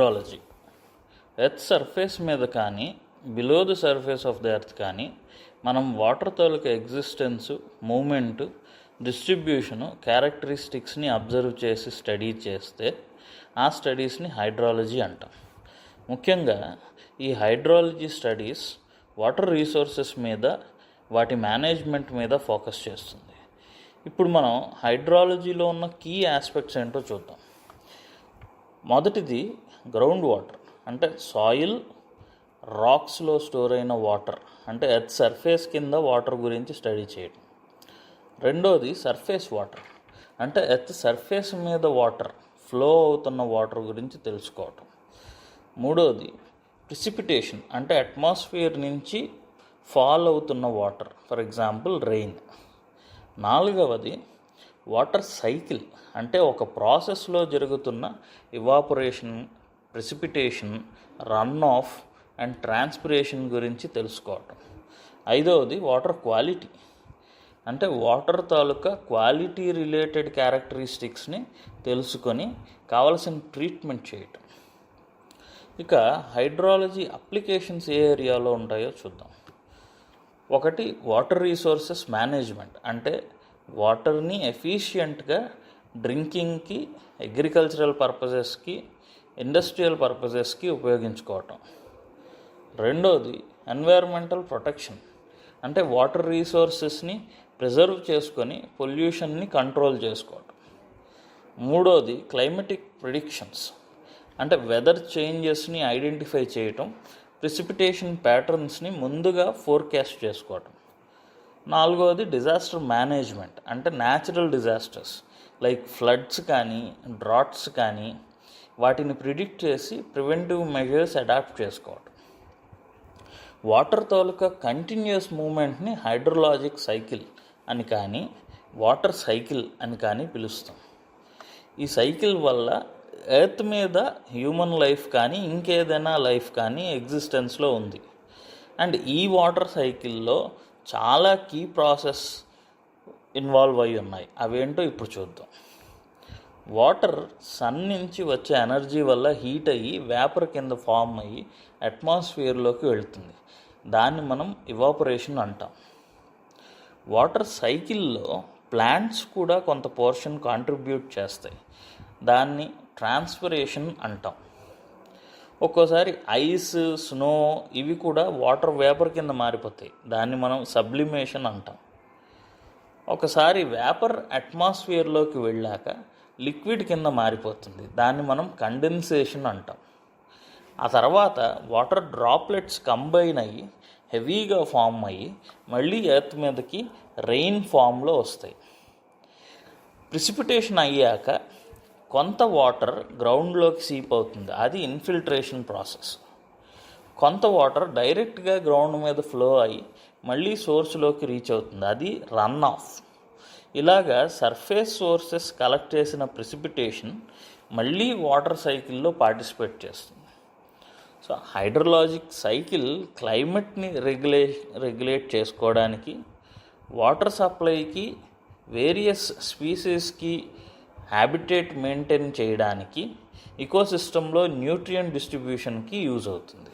Hydrology. Earth surface మీద కానీ below the surface of the earth కానీ మనం వాటర్ తాలూకా ఎగ్జిస్టెన్స్, మూమెంట్, డిస్ట్రిబ్యూషను, క్యారెక్టరిస్టిక్స్ని అబ్జర్వ్ చేసి స్టడీ చేస్తే ఆ స్టడీస్ని హైడ్రాలజీ అంటాం. ముఖ్యంగా ఈ హైడ్రాలజీ స్టడీస్ వాటర్ రీసోర్సెస్ మీద, వాటి మేనేజ్మెంట్ మీద ఫోకస్ చేస్తుంది. ఇప్పుడు మనం హైడ్రాలజీలో ఉన్న కీ ఆస్పెక్ట్స్ ఏంటో చూద్దాం. మొదటిది గ్రౌండ్ వాటర్, అంటే సాయిల్, రాక్స్లో స్టోర్ అయిన వాటర్, అంటే ఎర్త్ సర్ఫేస్ కింద వాటర్ గురించి స్టడీ చేయడం. రెండోది సర్ఫేస్ వాటర్, అంటే ఎర్త్ సర్ఫేస్ మీద వాటర్, ఫ్లో అవుతున్న వాటర్ గురించి తెలుసుకోవటం. మూడోది ప్రిసిపిటేషన్, అంటే అట్మాస్ఫియర్ నుంచి ఫాల్ అవుతున్న వాటర్, ఫర్ ఎగ్జాంపుల్ రెయిన్. నాలుగవది వాటర్ సైకిల్, అంటే ఒక ప్రాసెస్లో జరుగుతున్న evaporation, precipitation, run of and transpiration గురించి తెలుసుకోవటం. ఐదవది వాటర్ క్వాలిటీ, అంటే వాటర్ తాలూకా క్వాలిటీ రిలేటెడ్ క్యారెక్టరిస్టిక్స్ని తెలుసుకొని కావలసిన ట్రీట్మెంట్ చేయటం. ఇక హైడ్రాలజీ అప్లికేషన్స్ ఏ ఏరియాలో ఉంటాయో చూద్దాం. ఒకటి వాటర్ రీసోర్సెస్ మేనేజ్మెంట్, అంటే వాటర్ని ఎఫిషియెంట్గా డ్రింకింగ్కి, అగ్రికల్చరల్ పర్పసెస్కి, ఇండస్ట్రియల్ పర్పసెస్కి ఉపయోగించుకోవటం. రెండోది ఎన్వైర్మెంటల్ ప్రొటెక్షన్, అంటే వాటర్ రీసోర్సెస్ని ప్రిజర్వ్ చేసుకొని పొల్యూషన్ని కంట్రోల్ చేసుకోవటం. మూడోది క్లైమేటిక్ ప్రిడిక్షన్స్, అంటే వెదర్ చేంజెస్ని ఐడెంటిఫై చేయటం, ప్రిసిపిటేషన్ ప్యాటర్న్స్ని ముందుగా ఫోర్కాస్ట్ చేసుకోవటం. నాలుగవది డిజాస్టర్ మేనేజ్మెంట్, అంటే న్యాచురల్ డిజాస్టర్స్ లైక్ ఫ్లడ్స్ కానీ, డ్రాట్స్ కానీ, వాటిని ప్రిడిక్ట్ చేసి ప్రివెంటివ్ మెజర్స్ అడాప్ట్ చేసుకోవటం. వాటర్ తాలూకా కంటిన్యూస్ మూమెంట్ని హైడ్రోలాజిక్ సైకిల్ అని కానీ, వాటర్ సైకిల్ అని కానీ పిలుస్తాం. ఈ సైకిల్ వల్ల ఎర్త్ మీద హ్యూమన్ లైఫ్ కానీ, ఇంకేదైనా లైఫ్ కానీ ఎగ్జిస్టెన్స్లో ఉంది. అండ్ ఈ వాటర్ సైకిల్లో చాలా కీ ప్రాసెస్ ఇన్వాల్వ్ అయి ఉన్నాయి. అవేంటో ఇప్పుడు చూద్దాం. వాటర్ సన్ నుంచి వచ్చే ఎనర్జీ వల్ల హీట్ అయ్యి వేపర్ కింద ఫామ్ అయ్యి అట్మాస్ఫియర్లోకి వెళుతుంది. దాన్ని మనం ఇవాపరేషన్ అంటాం. వాటర్ సైకిల్లో ప్లాంట్స్ కూడా కొంత పోర్షన్ కాంట్రిబ్యూట్ చేస్తాయి. దాన్ని ట్రాన్స్పిరేషన్ అంటాం. ఒక్కోసారి ఐస్, స్నో ఇవి కూడా వాటర్ వేపర్ కింద మారిపోతాయి. దాన్ని మనం సబ్లిమేషన్ అంటాం. ఒకసారి వేపర్ అట్మాస్ఫియర్లోకి వెళ్ళాక లిక్విడ్ కింద మారిపోతుంది. దాన్ని మనం కండెన్సేషన్ అంటాం. ఆ తర్వాత వాటర్ డ్రాప్లెట్స్ కంబైన్ అయ్యి హెవీగా ఫామ్ అయ్యి మళ్ళీ ఎర్త్ మీదకి రెయిన్ ఫామ్లో వస్తాయి. ప్రిసిపిటేషన్ అయ్యాక కొంత వాటర్ గ్రౌండ్లోకి సీప్ అవుతుంది. అది ఇన్ఫిల్ట్రేషన్ ప్రాసెస్. కొంత వాటర్ డైరెక్ట్గా గ్రౌండ్ మీద ఫ్లో అయ్యి మళ్ళీ సోర్స్లోకి రీచ్ అవుతుంది. అది రన్ ఆఫ్. ఇలాగా సర్ఫేస్ సోర్సెస్ కలెక్ట్ చేసిన ప్రిసిపిటేషన్ మళ్ళీ వాటర్ సైకిల్లో పార్టిసిపేట్ చేస్తుంది. సో హైడ్రోలాజిక్ సైకిల్ క్లైమేట్ని రెగ్యులేట్ చేసుకోవడానికి, వాటర్ సప్లైకి, వేరియస్ స్పీసీస్కి హ్యాబిటేట్ మెయింటైన్ చేయడానికి, ఇకోసిస్టంలో న్యూట్రియంట్ డిస్ట్రిబ్యూషన్కి యూజ్ అవుతుంది.